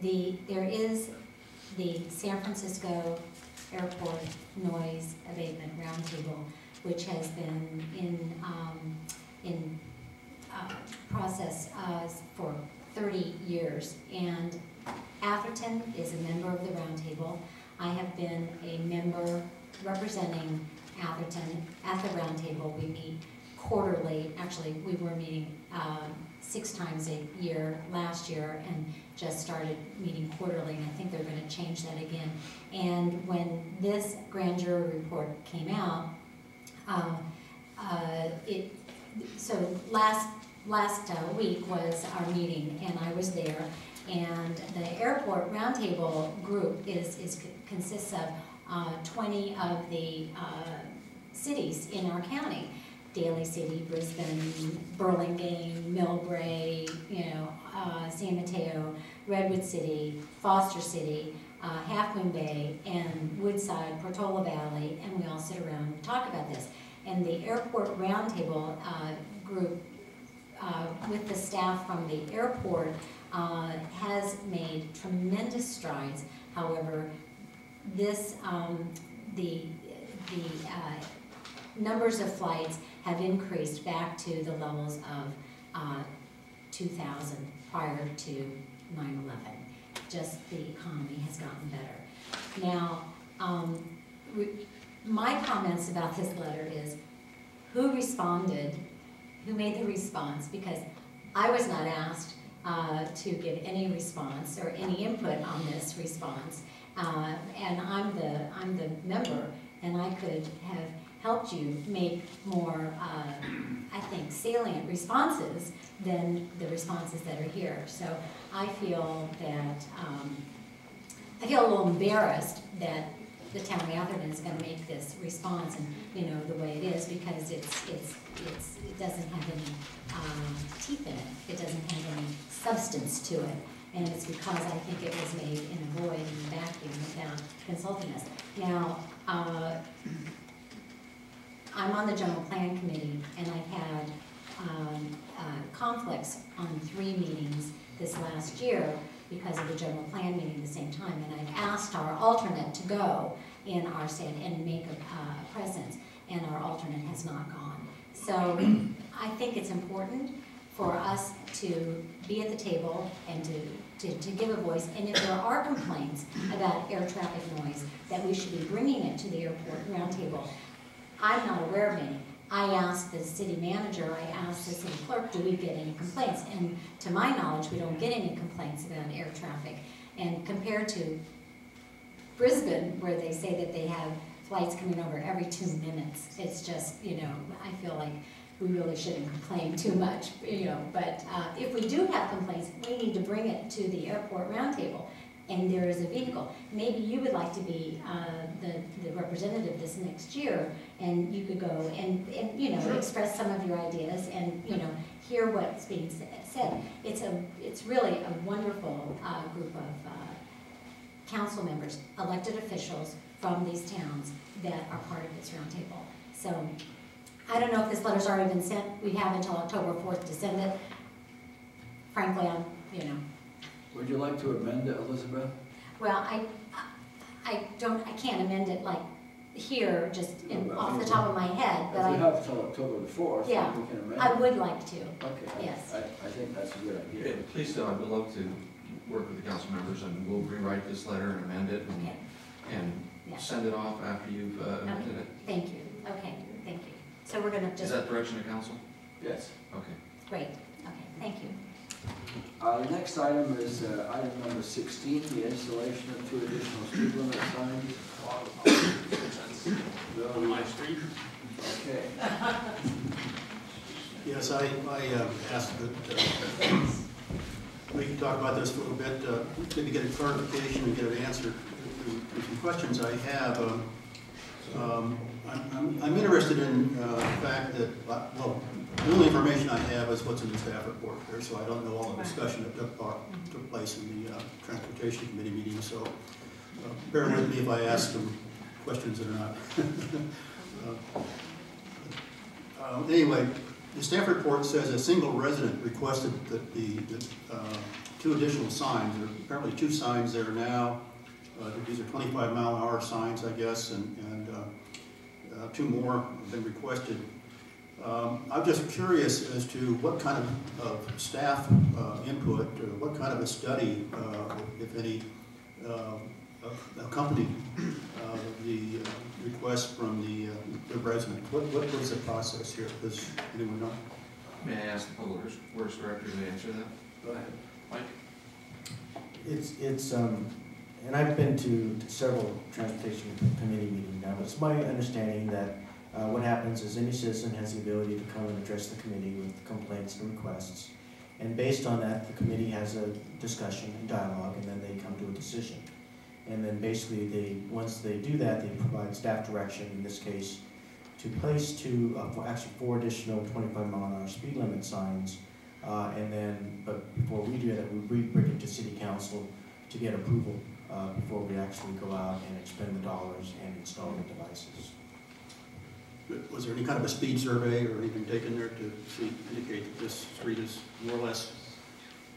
there is the San Francisco Airport Noise Abatement Roundtable, which has been in process for 30 years, and Atherton is a member of the roundtable. I have been a member representing Atherton at the roundtable. We meet quarterly. Actually, we were meeting 6 times a year last year and just started meeting quarterly, and I think they're going to change that again. And when this grand jury report came out, so last week was our meeting, and I was there, and the airport roundtable group consists of 20 of the cities in our county: Daly City, Brisbane, Burlingame, Millbrae, San Mateo, Redwood City, Foster City, Half Moon Bay, and Woodside, Portola Valley, and we all sit around and talk about this. And the airport roundtable group, with the staff from the airport, has made tremendous strides. However, this the numbers of flights have increased back to the levels of 2000 prior to 9/11. Just the economy has gotten better. Now, my comments about this letter is, who responded, who made the response? Because I was not asked to give any response or any input on this response, and I'm the member, and I could have helped you make more, I think, salient responses than the responses that are here. So I feel that, I feel a little embarrassed that the town of Atherton is going to make this response, and the way it is, because it doesn't have any teeth in it. It doesn't have any substance to it, and it's because I think it was made in a void, in a vacuum, without consulting us. Now, I'm on the General Plan Committee, and I've had conflicts on 3 meetings this last year because of the General Plan meeting at the same time, and I've asked our alternate to go in our state and make a presence, and our alternate has not gone. So I think it's important for us to be at the table and to give a voice, and if there are complaints about air traffic noise, that we should be bringing it to the airport roundtable. I'm not aware of any. I asked the city manager, I asked the city clerk, do we get any complaints? And to my knowledge, we don't get any complaints about air traffic. And compared to Brisbane, where they say that they have flights coming over every 2 minutes, it's just, I feel like we really shouldn't complain too much, but if we do have complaints, we need to bring it to the airport roundtable. And there is a vehicle. Maybe you would like to be the representative this next year, and you could go and express some of your ideas and hear what's being said. It's really a wonderful group of council members, elected officials from these towns that are part of this roundtable. So I don't know if this letter's already been sent. We have until October 4th to send it. Frankly, Would you like to amend it, Elizabeth? Well, I can't amend it like here, just off the top of my head. But if we have till October the 4th, yeah, we can amend it. I would like to. Okay. Yes. I think that's a good idea. Okay, please do. I would love to work with the council members, and we'll rewrite this letter and amend it and send it off after you've amended it. Thank you. Okay, thank you. So we're going to just... Is that direction of council? Yes. Okay. Great. Okay, thank you. The next item is item number 16, the installation of 2 additional speed limit signs. On my street. Okay. Yes, I asked that we can talk about this a little bit, maybe get a clarification and get an answer to some questions I have. I'm interested in the fact that, well, the only information I have is what's in the staff report there, so I don't know all the discussion that took place in the Transportation Committee meeting, so bear with me if I ask some questions that are not. Anyway, the staff report says a single resident requested that the 2 additional signs. There are apparently 2 signs there now. These are 25-mile-an-hour signs, I guess, and 2 more have been requested. I'm just curious as to what kind of staff input, or what kind of a study, if any, accompanied the request from the residents. What was the process here? Does anyone know? May I ask the Public Works Director to answer that? Go ahead. Mike? It's and I've been to several transportation committee meetings now. It's my understanding that what happens is any citizen has the ability to come and address the committee with complaints and requests. And based on that, the committee has a discussion and dialogue, and then they come to a decision. And then basically, once they do that, they provide staff direction, in this case, to place actually 4 additional 25-mile-an-hour speed limit signs. But before we do that, we bring it to City Council to get approval before we actually go out and expend the dollars and install the devices. Was there any kind of a speed survey or anything taken there to indicate that this street is more or less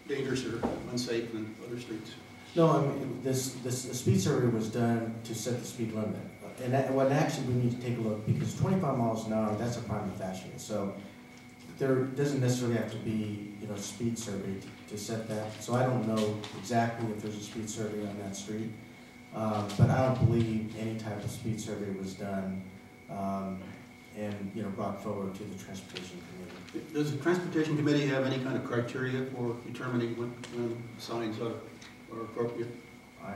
dangerous or unsafe than other streets? No, I mean, the speed survey was done to set the speed limit. And what actually we need to take a look, because 25 miles an hour, that's a prima facie. So there doesn't necessarily have to be, speed survey to set that. So I don't know exactly if there's a speed survey on that street. But I don't believe any type of speed survey was done and brought forward to the Transportation Committee. Does the Transportation Committee have any kind of criteria for determining when signs are appropriate? I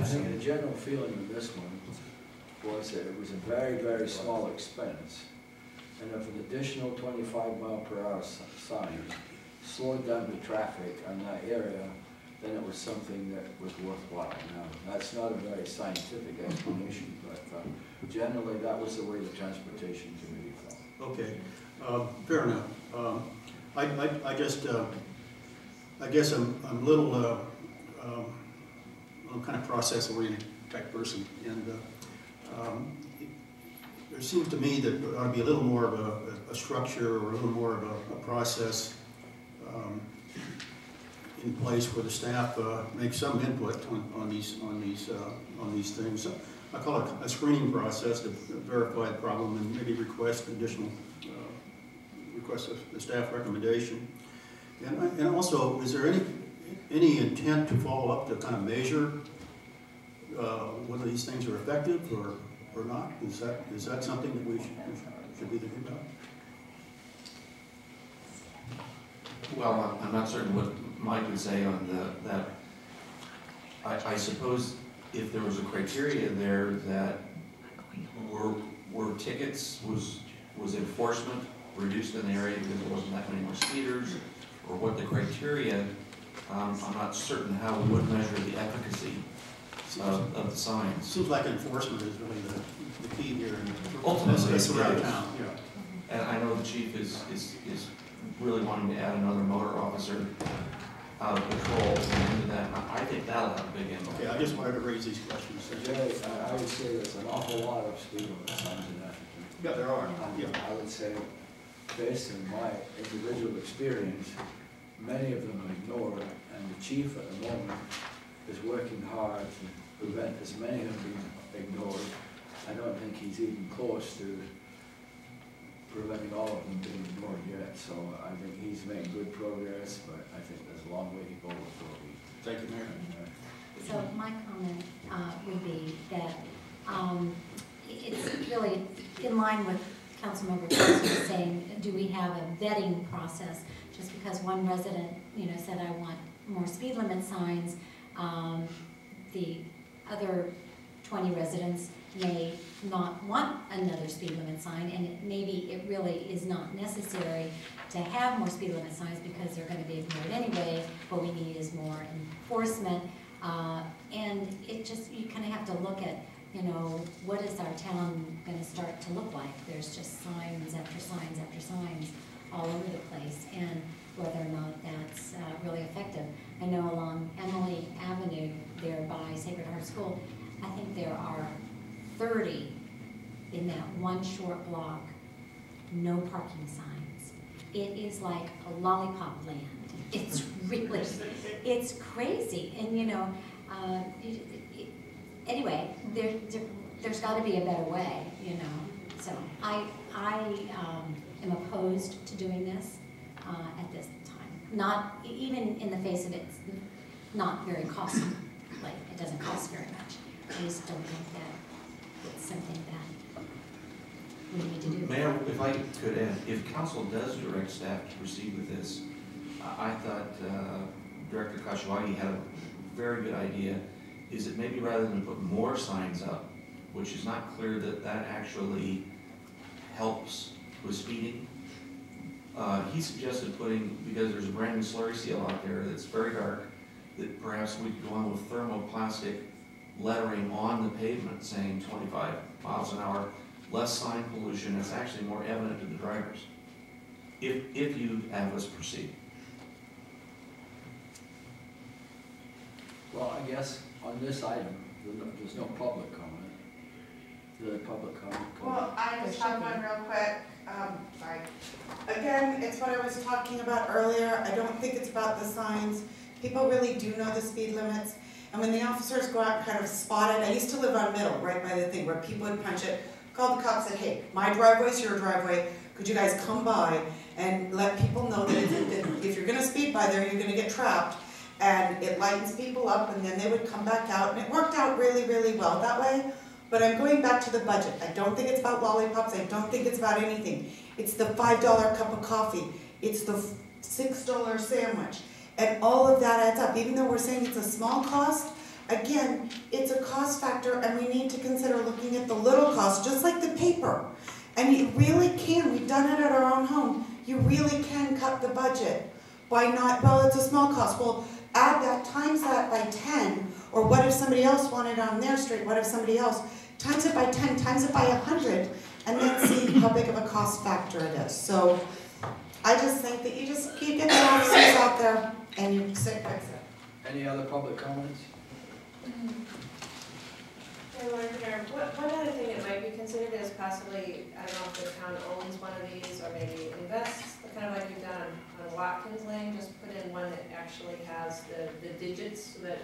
think the general feeling of this one was that it was a very, very small expense, and if an additional 25-mile-per-hour sign slowed down the traffic on that area, then it was something that was worthwhile. Now, that's not a very scientific explanation, but generally that was the way the Transportation Committee felt. Okay, fair enough. I guess I'm a little kind of process-oriented type person, and there seems to me that there ought to be a little more of a structure or a little more of a process in place where the staff makes some input on these things. I call it a screening process to verify the problem and maybe request additional request a staff recommendation. And also, is there any intent to follow up to kind of measure whether these things are effective or not? Is that something that we should be thinking about? Well, I'm not certain what Mike would say on that. I suppose if there was a criteria there that were tickets, was enforcement reduced in the area because there wasn't that many more speeders, or what the criteria, I'm not certain how we would measure the efficacy of the signs. Seems like enforcement is really the key here. Ultimately, that's around yes. town. Yeah. And I know the chief is really wanting to add another motor officer out of patrol into that. I think that'll have a big impact. Okay, I just wanted to raise these questions. Jerry, I would say there's an awful lot of speed limit signs in Atherton. Yeah, there are. Yeah. I would say, based on my individual experience, many of them are ignored, and the chief at the moment is working hard to prevent as many of them being ignored. I don't think he's even close to preventing all of them being ignored yet, so I think he's making good progress, but I think there's a long way to go before we... Thank you, Mayor. So my comment would be that it's really in line with Councilmember Council saying, do we have a vetting process? Just because one resident, said I want more speed limit signs, the other 20 residents may not want another speed limit sign, and maybe it really is not necessary to have more speed limit signs because they're going to be ignored anyway. What we need is more enforcement, and it just, you kind of have to look at, what is our town going to start to look like? There's just signs after signs after signs all over the place, and whether or not that's really effective. I know along Emily Avenue there by Sacred Heart School, I think there are 30 in that one short block, no parking signs. it is like a lollipop land. It's really, it's crazy. And you know, anyway, there's got to be a better way, you know. So I am opposed to doing this at this time. Not even in the face of it's not very costly. Like, it doesn't cost very much. I just don't think that it's something that we need to do. Mayor, if I could add, if council does direct staff to proceed with this, I thought Director Kashiwagi had a very good idea, is that maybe rather than put more signs up, which is not clear that that actually helps with speeding, he suggested putting, because there's a brand new slurry seal out there that's very dark, that perhaps we could go on with thermoplastic lettering on the pavement saying 25 miles an hour, less sign pollution. It's actually more evident to the drivers, if you have us proceed. Well, I guess on this item, there's no public comment. The public comment. Well, I just have one real quick. Sorry. Again, it's what I was talking about earlier. I don't think it's about the signs. People really do know the speed limits. And when the officers go out and kind of spot it, I used to live on Middle, right by the thing where people would punch it, called the cops and said, hey, my driveway's your driveway. Could you guys come by and let people know that if you're going to speed by there, you're going to get trapped. And it lightens people up, and then they would come back out. And it worked out really, really well that way. But I'm going back to the budget. I don't think it's about lollipops. I don't think it's about anything. It's the $5 cup of coffee. It's the $6 sandwich. And all of that adds up. Even though we're saying it's a small cost, again, it's a cost factor, and we need to consider looking at the little cost, just like the paper. And you really can. We've done it at our own home. You really can cut the budget by not, well, it's a small cost. Well, add that, times that by 10, or what if somebody else wanted on their street? What if somebody else? Times it by 10, times it by 100, and then see how big of a cost factor it is. So I just think that you just keep getting the officers out there and you fix it. Any other public comments? Hey, Lord Mayor, one other thing that might be considered is possibly, I don't know if the town owns one of these or maybe invests, kind of like you've done on Watkins Lane, just put in one that actually has the digits so that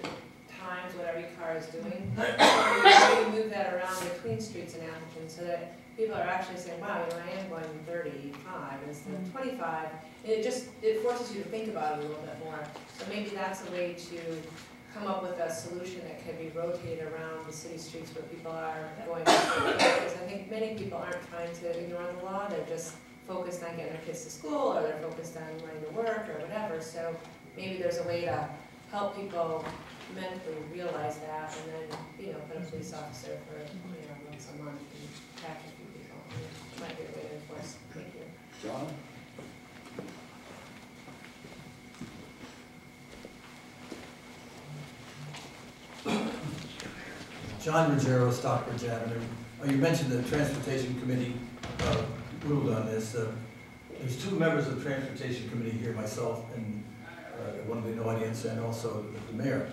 times what every car is doing. Maybe move that around between streets in Atherton so that people are actually saying, wow, you know, I am going 35 instead of 25. And it forces you to think about it a little bit more. So maybe that's a way to come up with a solution that can be rotated around the city streets where people are going. Because I think many people aren't trying to ignore the law. They're just focused on getting their kids to school, or they're focused on running to work or whatever. So maybe there's a way to help people mentally realize that, and then, you know, put a police officer for, you know, once a month and catch a few people. It might be a way to enforce. Thank you. John? John Ruggiero, Stockbridge Avenue. You mentioned the Transportation Committee ruled on this. There's two members of the Transportation Committee here, myself and one of the audience, and also the mayor.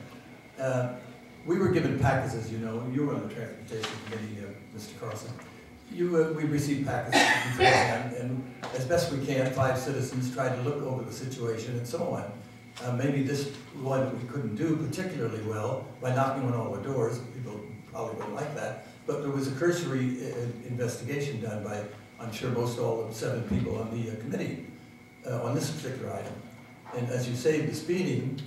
We were given packets, as you know. You were on the Transportation Committee, Mr. Carlson. We received packets beforehand, and as best we can, 5 citizens tried to look over the situation and so on. Maybe this one we couldn't do particularly well by knocking on all the doors. People probably wouldn't like that. But there was a cursory investigation done by, I'm sure, most all of 7 people on the committee on this particular item. And as you say, the speeding,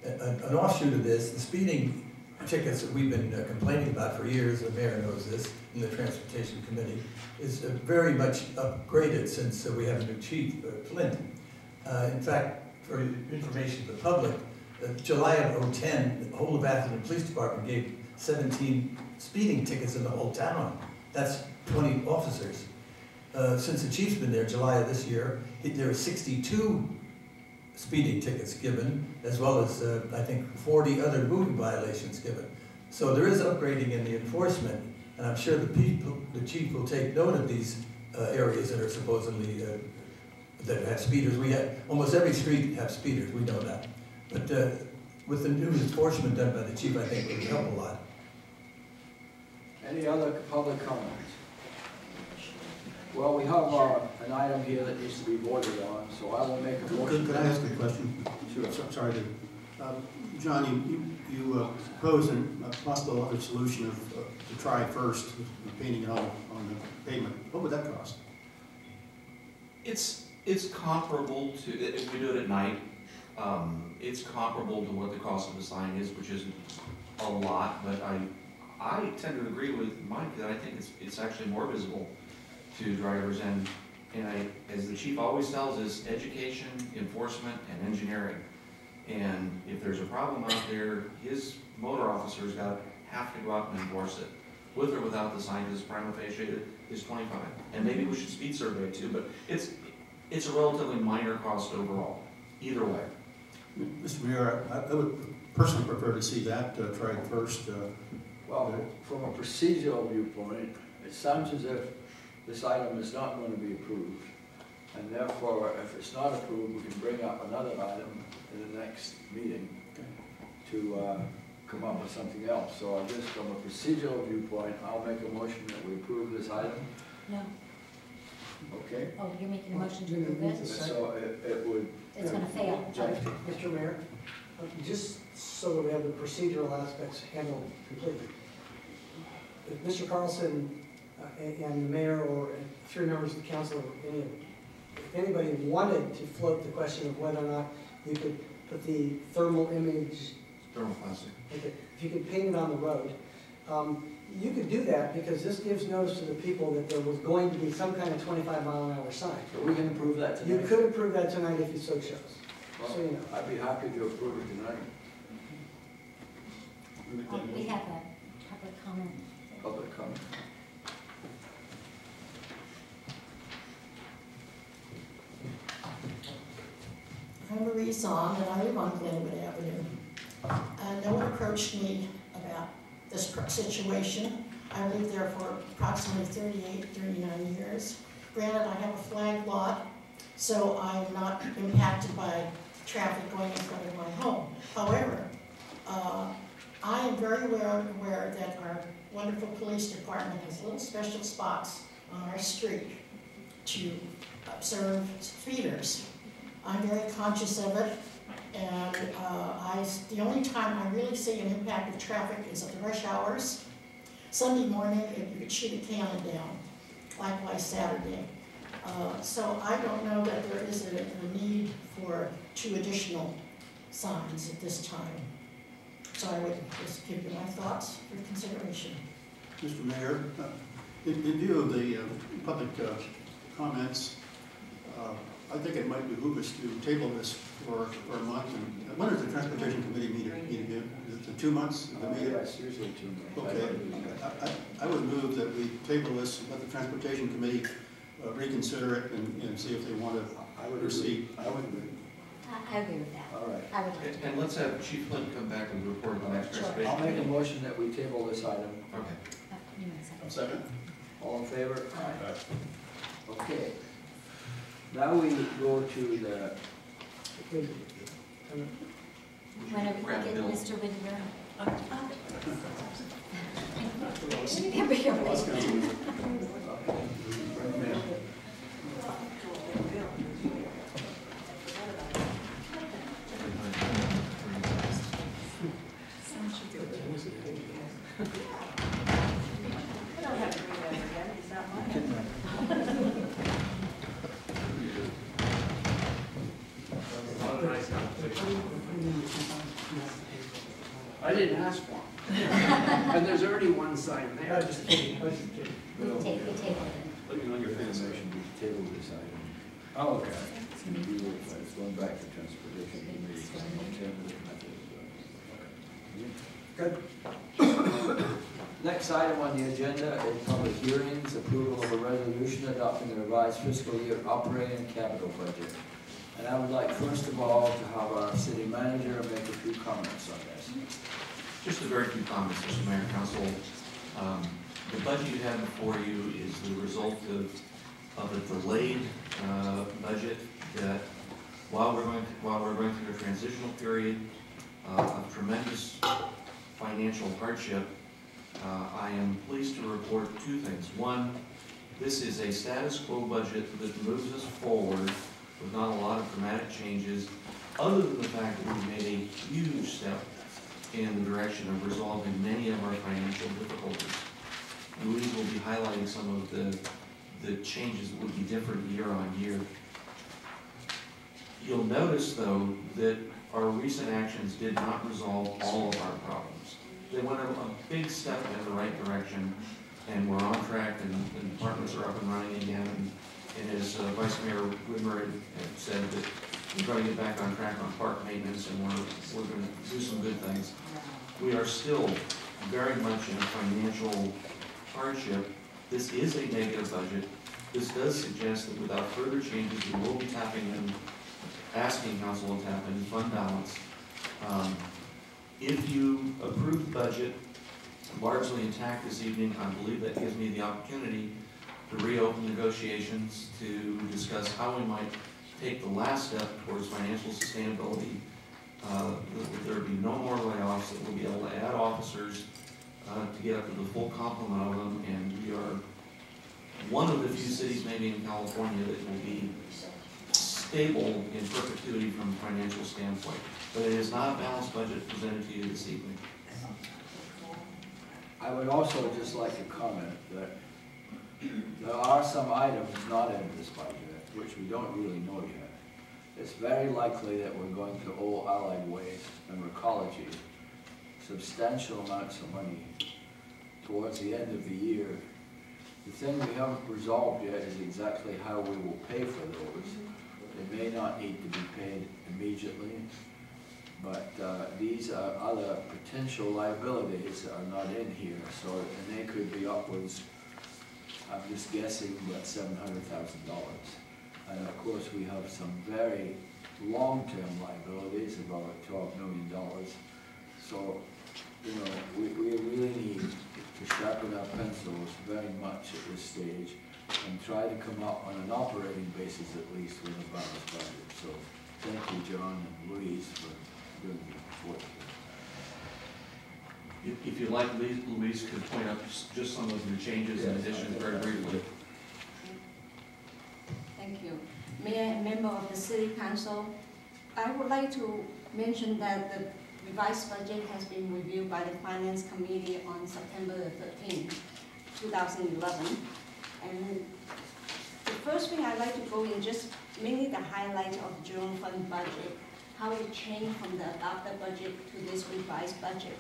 an offshoot of this, the speeding tickets that we've been complaining about for years, the mayor knows this, in the Transportation Committee, is very much upgraded since we have a new chief, Flint. In fact, for information to the public, July of 2010, the whole of Atherton Police Department gave 17 speeding tickets in the whole town. That's 20 officers. Since the chief's been there, July of this year, there are 62 speeding tickets given, as well as, I think, 40 other moving violations given. So there is upgrading in the enforcement, and I'm sure the chief will take note of these areas that are supposedly that have speeders. We have, almost every street have speeders, we know that. But with the new enforcement done by the chief, I think it would help a lot. Any other public comments? Well, we have an item here that needs to be voted on, so I will make a motion. Could I ask a question? Sure. Sorry to, John, you proposed a possible other solution to try first, painting it on the pavement. What would that cost? It's comparable to, if we do it at night, it's comparable to what the cost of a sign is, which isn't a lot, but I tend to agree with Mike that I think it's actually more visible to drivers, and as the chief always tells us, education, enforcement, and engineering. And if there's a problem out there, his motor officers have to go out and enforce it, with or without the sign, because prima facie is 25. And maybe we should speed survey too, but it's a relatively minor cost overall, either way. Mr. Mayor, I would personally prefer to see that tried first. Well, from a procedural viewpoint, it sounds as if this item is not going to be approved. And therefore, if it's not approved, we can bring up another item in the next meeting to come up with something else. So I guess from a procedural viewpoint, I'll make a motion that we approve this item. No. Okay? Oh, you're making a motion to approve it? So it would. It's gonna fail. Mr. Mayor, just so that we have the procedural aspects handled completely. If Mr. Carlson and the mayor or 3 members of the council or if anybody wanted to float the question of whether or not you could put the thermal image, Thermoplastic. okay, if you could paint it on the road, you could do that because this gives notice to the people that there was going to be some kind of 25-mile-an-hour sign. So we can approve that tonight? You could approve that tonight if you so chose. Well, So you know. I'd be happy to approve it tonight. We have a public comment. Public comment. I'm Marie Song, and I live on Glenwood Avenue. No one approached me about this situation. I lived there for approximately 38, 39 years. Granted, I have a flag lot, so I'm not impacted by traffic going in front of my home. However, I am very aware that our wonderful police department has little special spots on our street to observe speeders. I'm very conscious of it, and the only time I really see an impact of traffic is at the rush hours. Sunday morning, you could shoot a cannon down, likewise Saturday. So I don't know that there is a need for 2 additional signs at this time. So I would just give you my thoughts for consideration. Mr. Mayor, in view of the public comments, I think it might behoove us to table this for a month. And when does the Transportation Committee meet again? Is it 2 months? Yes, usually 2 months. Okay. I would move that we table this, let the Transportation Committee reconsider it and see if they want to proceed. I would agree. I agree with that. All right. I would like to. And let's have Chief Flint come back and report on the next transportation. I'll make a motion that we table this item. Okay. You want a second? Second. All in favor? Aye. Okay. Now we go to the, Whenever you Grab get Bill. Mr. Whitmer. There we go. I didn't ask for it. And there's already one sign there. Just kidding. We tabled it. let me know your information, we table this item. Oh, okay. It's going back to transportation committee. Good. Next item on the agenda is public hearings, approval of a resolution adopting the revised fiscal year operating and capital budget. And I would like, first of all, to have our city manager make a few comments on this. Just a very few comments, Mr. Mayor and Council. The budget you have before you is the result of a delayed budget that while we're going through a transitional period of tremendous financial hardship, I am pleased to report 2 things. One, This is a status quo budget that moves us forward with not a lot of dramatic changes, other than the fact that we've made a huge step in the direction of resolving many of our financial difficulties. Louise will be highlighting some of the changes that would be different year on year. You'll notice, though, that our recent actions did not resolve all of our problems. They went a big step in the right direction, and we're on track, and the departments are up and running again. And as Vice Mayor Whitmer had said, that we're trying to get back on track on park maintenance, and we're going to do some good things. We are still very much in financial hardship. This is a negative budget. This does suggest that without further changes, we will be tapping in, asking council to tap in fund balance. If you approve the budget largely intact this evening, I believe that gives me the opportunity to reopen negotiations to discuss how we might take the last step towards financial sustainability. There will be no more layoffs, that we'll be able to add officers to get up to the full complement of them, and we are one of the few cities maybe in California that will be stable in perpetuity from a financial standpoint. But it is not a balanced budget presented to you this evening. I would also just like to comment that there are some items not in this budget, which we don't really know yet. It's very likely that we're going to owe Allied Waste and Recology substantial amounts of money towards the end of the year. The thing we haven't resolved yet is exactly how we will pay for those. They may not need to be paid immediately, but these are other potential liabilities that are not in here, so, and they could be upwards, I'm just guessing, about $700,000. And of course, we have some very long-term liabilities, about $12 million. So, you know, we really need to sharpen our pencils very much at this stage and try to come up on an operating basis at least with a balanced budget. So thank you, John and Louise, for doing the work. If you'd like, Louise could point out just some of your changes and additions very briefly. Thank you. Mayor and member of the City Council, I would like to mention that the revised budget has been reviewed by the Finance Committee on September 13, 2011. And the first thing I'd like to go in just mainly the highlight of the general fund budget, how it changed from the adopted budget to this revised budget.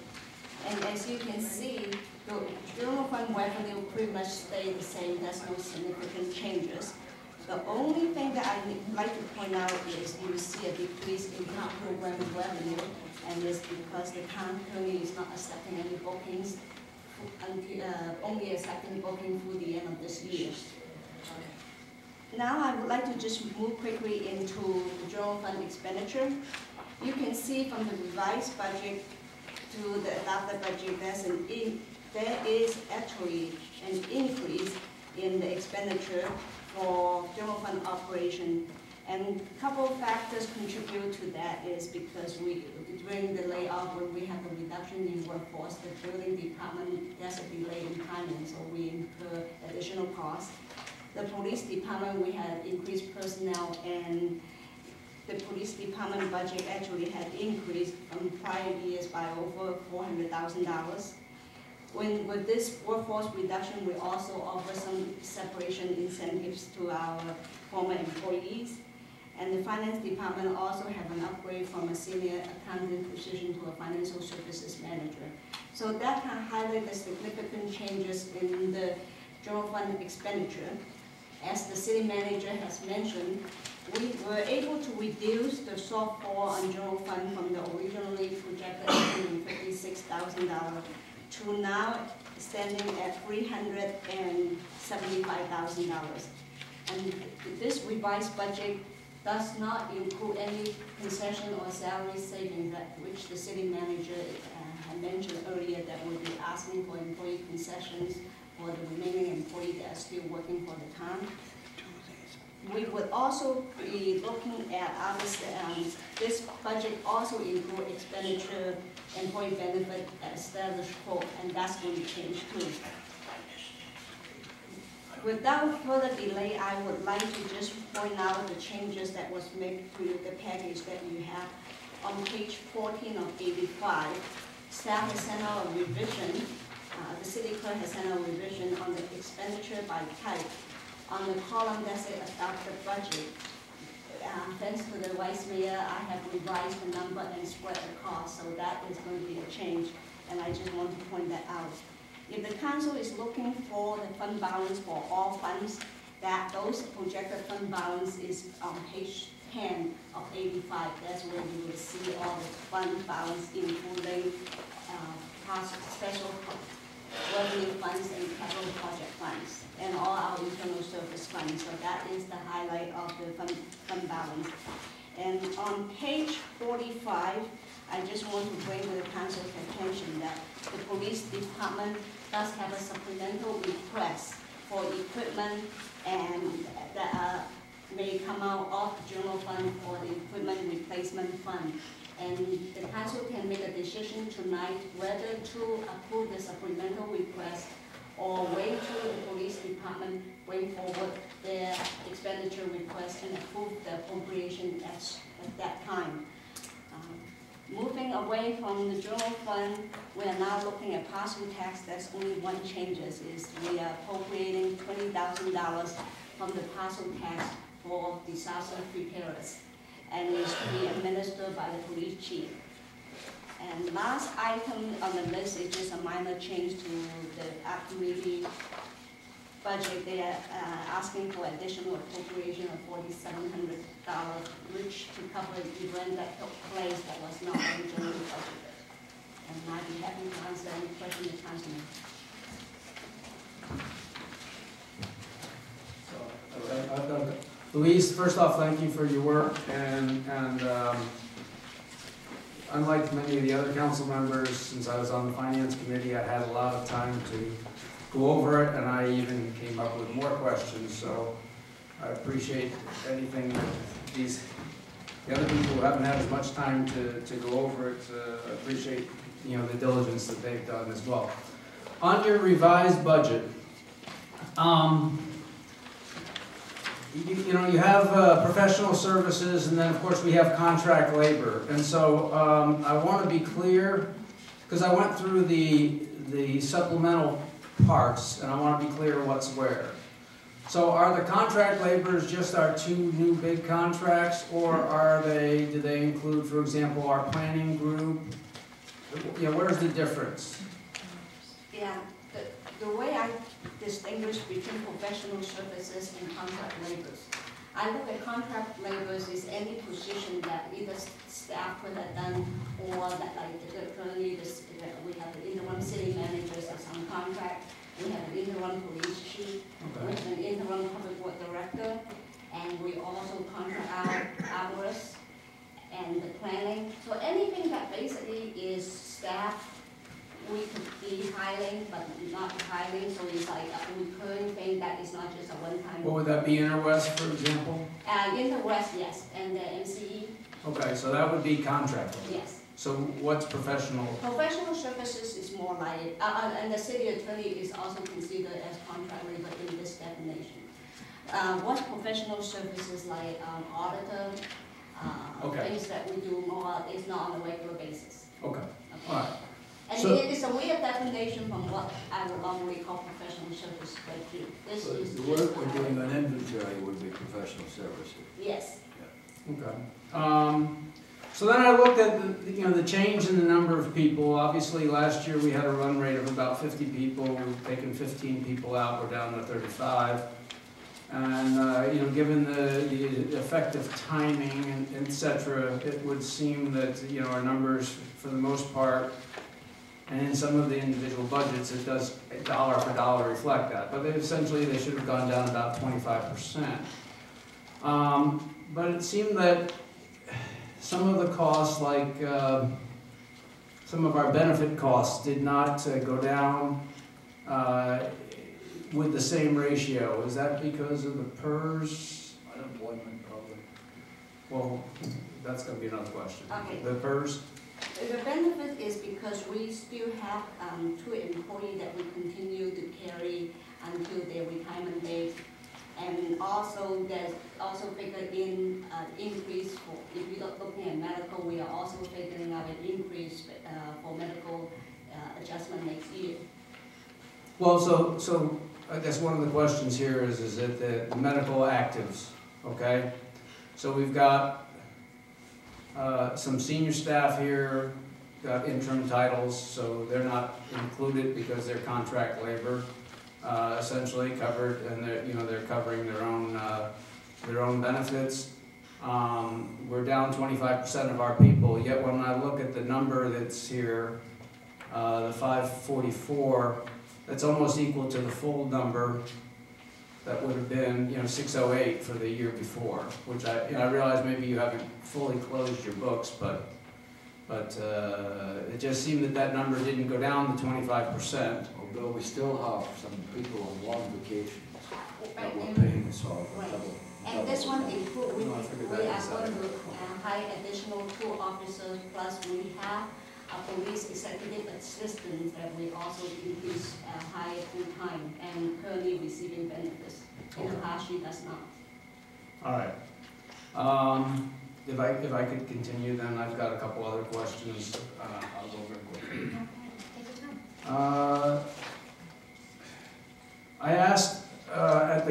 And as you can see, the general fund revenue pretty much stayed the same. There's no significant changes. The only thing that I'd like to point out is you see a decrease in town programming revenue, and it's because the town currently is not accepting any bookings, only accepting booking through the end of this year. Now I would like to just move quickly into the general fund expenditure. You can see from the revised budget to the adopted budget, there is actually an increase in the expenditure for general fund operation. And a couple of factors contribute to that is because during the layoff, when we have a reduction in workforce, the building department, there's a delay in timing, so we incur additional costs. The police department, we had increased personnel, and the police department budget actually had increased from prior years by over $400,000. With this workforce reduction, we also offer some separation incentives to our former employees. And the finance department also have an upgrade from a senior accountant position to a financial services manager. So that can highlight the significant changes in the general fund expenditure. As the city manager has mentioned, we were able to reduce the shortfall on general fund from the originally projected $156,000 to now standing at $375,000. And this revised budget does not include any concession or salary savings, that which the city manager had mentioned earlier, that we'll be asking for employee concessions for the remaining employees that are still working for the town. We would also be looking at, obviously, this budget also include expenditure, employee benefit established quote, and that's going to change too. Without further delay, I would like to just point out the changes that was made to the package that you have. On page 14 of 85, staff has sent out a revision, the city clerk has sent out a revision on the expenditure by type. On the column that says adopted budget, thanks to the vice mayor, I have revised the number and spread the cost, so that is going to be a change, and I just want to point that out. If the council is looking for the fund balance for all funds, that those projected fund balance is on page 10 of 85. That's where you will see all the fund balance, including special revenue funds and capital project funds, and all our internal service funds. So that is the highlight of the fund balance. And on page 45, I just want to bring to the council's attention that the police department does have a supplemental request for equipment, and that may come out of the general fund for the equipment replacement fund. And the council can make a decision tonight whether to approve the supplemental request or wait till the police department bring forward their expenditure request and approve the appropriation at that time. Moving away from the general fund, we are now looking at parcel tax. That's only one changes, is we are appropriating $20,000 from the parcel tax for disaster preparedness, and is to be administered by the police chief. And last item on the list is just a minor change to the art committee budget. They are asking for additional appropriation of $4,700, which to cover the event that took place that was not originally budgeted. And I'd be happy to answer any question the council may. Louise, first off, thank you for your work, and unlike many of the other council members, since I was on the finance committee, I had a lot of time to go over it, and I even came up with more questions, so I appreciate anything that the other people who haven't had as much time to go over it, appreciate, the diligence that they've done as well. On your revised budget, you have professional services, and then of course we have contract labor. And so I want to be clear, because I went through the supplemental parts, and I want to be clear what's where. So are the contract laborers just our two new big contracts, or do they include, for example, our planning group? Where's the difference? Yeah, the way I distinguish between professional services and contract laborers. I look at contract laborers is any position that either staff could have done, or that currently we have the interim city managers as on contract, we have an interim police chief, we have an interim public work director, and we also contract out hours and the planning. So anything that basically is staff, we could be hiring, but not hiring, so it's like a recurring thing that is not just a one-time. What would that be, Interwest, for example? Interwest, yes, and the MCE. Okay, so that would be contract labor. Yes. So what's professional? Professional services is more like, and the city attorney is also considered as contract labor in this definition. What's professional services like auditor, things that we do more, is not on a regular basis. Okay, all right. And So, it is a weird definition from what I would normally call professional service, but this So is. the work we're doing on inventory would be professional services. Yes. okay. So then I looked at the change in the number of people. Obviously, last year we had a run rate of about 50 people. We've taken 15 people out. We're down to 35. And given the effective timing and et cetera, it would seem that our numbers, for the most part, and in some of the individual budgets, it does dollar for dollar reflect that. But essentially, they should have gone down about 25%. But it seemed that some of the costs, like some of our benefit costs, did not go down with the same ratio. Is that because of the PERS? Unemployment, probably. Well, that's going to be another question. Okay. The PERS? The benefit is because we still have 2 employees that we continue to carry until their retirement date. And also, there's also figured in increase for, if you're looking at medical, we are also figuring out an increase for medical adjustment next year. Well, so I guess one of the questions here is that the medical actives, okay? So we've got some senior staff here, got interim titles, so they're not included because they're contract labor, essentially covered, and they're covering their own benefits. We're down 25% of our people, yet when I look at the number that's here, the 544, that's almost equal to the full number that would have been, 608 for the year before, which I realize maybe you haven't fully closed your books, but it just seemed that number didn't go down to 25%. Although we still have some people on long vacations that we're Right, paying, so right. double. And this one include, we No, I figured are that going was to hire additional 2 officers, plus we have a police executive assistant that we also increase hire full-time and currently receiving benefits. In the past, she does not. All right. If I could continue, then I've got a couple other questions. I'll go very quickly. Okay, take your time. I asked at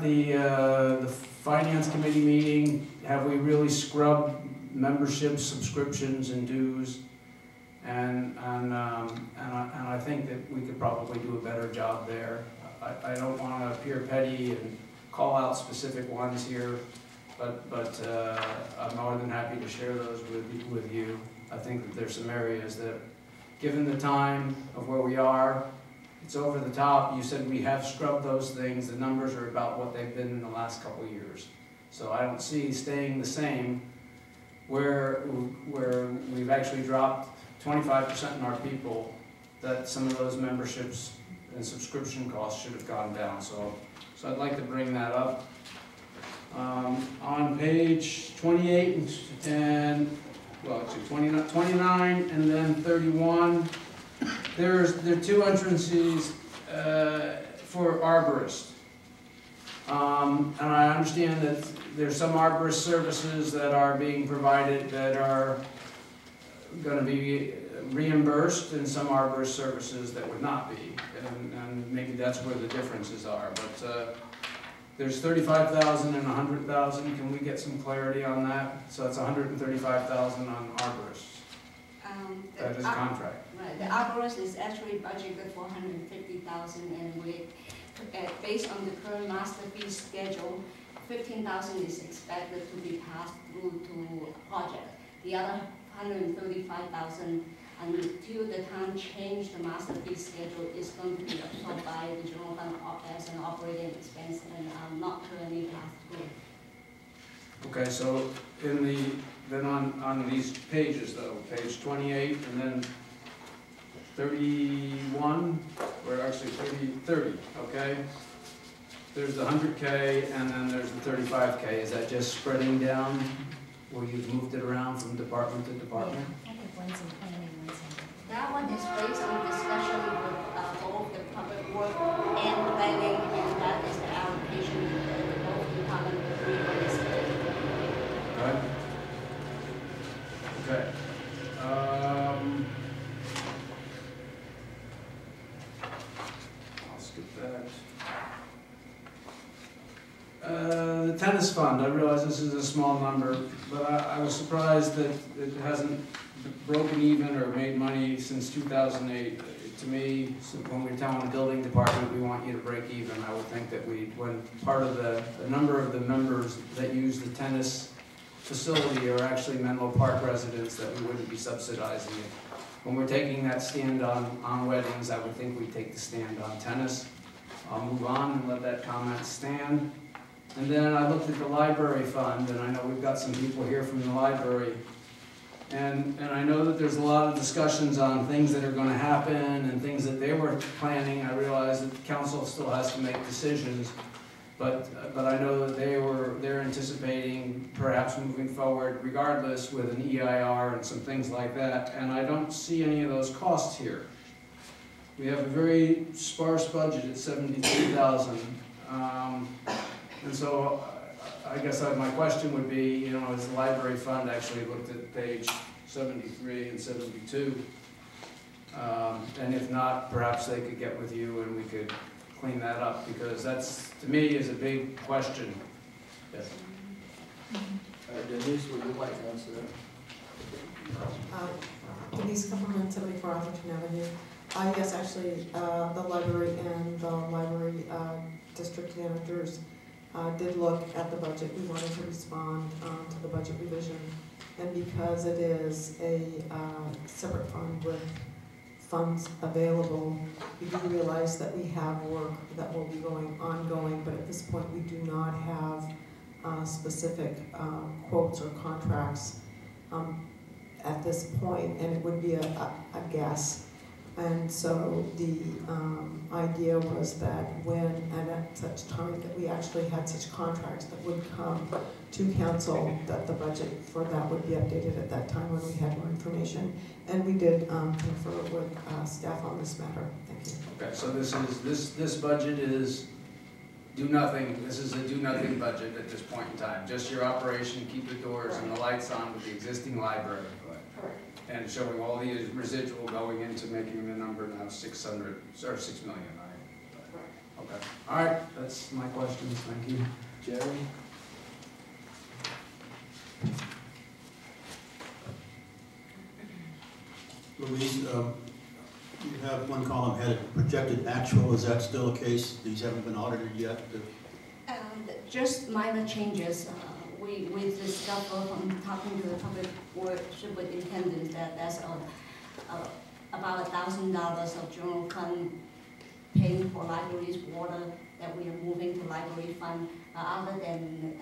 the finance committee meeting, have we really scrubbed memberships, subscriptions, and dues? And I think that we could probably do a better job there. I don't want to appear petty and call out specific ones here, but I'm more than happy to share those with you. I think that there's some areas that, given the time of where we are, it's over the top. You said we have scrubbed those things. The numbers are about what they've been in the last couple of years. So I don't see staying the same where we've actually dropped 25% in our people, that some of those memberships and subscription costs should have gone down. So I'd like to bring that up. On page 28 and well, actually 29 and then 31, there are 2 entrances for arborists. And I understand that there's some arborist services that are being provided that are going to be reimbursed, and some arborist services that would not be, and maybe that's where the differences are. But there's 35,000 and 100,000. Can we get some clarity on that? So that's 135,000 on arborists. That is contract. Right, the arborist is actually budgeted for 150,000, and we, based on the current master fee schedule, 15,000 is expected to be passed through to a project. The other 135,000, until the town change the master fee schedule, is going to be absorbed by the general fund as an operating expense and not currently passed through. Okay, so then on these pages though, page 28 and then 31, or actually 30, okay? There's the 100K and then there's the 35K. Is that just spreading down where you've moved it around from department to department? I think one's in planning, one's in. That one is based on discussion with both the public work and planning, and that is the allocation that both departments agree on this. Right. Okay. I'll skip that. The tennis fund, I realize this is a small number, but I was surprised that it hasn't broken even or made money since 2008. To me, when we're telling the building department we want you to break even, I would think that when part of a number of the members that use the tennis facility are actually Menlo Park residents, that we wouldn't be subsidizing it. When we're taking that stand on weddings, I would think we'd take the stand on tennis. I'll move on and let that comment stand. And then I looked at the library fund, and I know we've got some people here from the library. And I know that there's a lot of discussions on things that are going to happen and things that they were planning. I realize that the council still has to make decisions, but I know that they're anticipating perhaps moving forward regardless with an EIR and some things like that. And I don't see any of those costs here. We have a very sparse budget at 73,000. And so I guess my question would be, you know, has the library fund actually looked at page 73 and 72? And if not, perhaps they could get with you and we could clean that up, because that's, to me, is a big question. Yes. Denise, would you like to answer that? Denise Kupperman, 74 Atherton Avenue. Yes, actually, the library and the library district managers did look at the budget. We wanted to respond to the budget revision. And because it is a separate fund with funds available, we do realize that we have work that will be ongoing, but at this point we do not have specific quotes or contracts at this point, and it would be a guess. And so the idea was that when and at such time that we actually had such contracts that would come to council, that the budget for that would be updated at that time when we had more information. And we did confer with staff on this matter. Thank you. Okay, so this budget is do nothing. This is a do nothing budget at this point in time. Just your operation, keep the doors and the lights on with the existing library. Correct. And showing all the residual going into making the number now 600 or 6 million, right? Okay. All right. That's my questions. Thank you. Jerry? Louise, you have one column headed projected actual. Is that still the case? These haven't been audited yet? Just minor changes. We discovered from talking to the public works superintendent that there's about $1,000 of general fund paying for libraries water that we are moving to library fund. Other than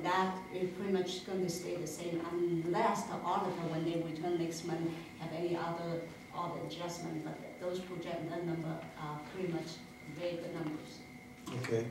that, it's pretty much going to stay the same unless the auditor, when they return next month, have any other audit adjustment. But those projected numbers are pretty much very good numbers. Okay.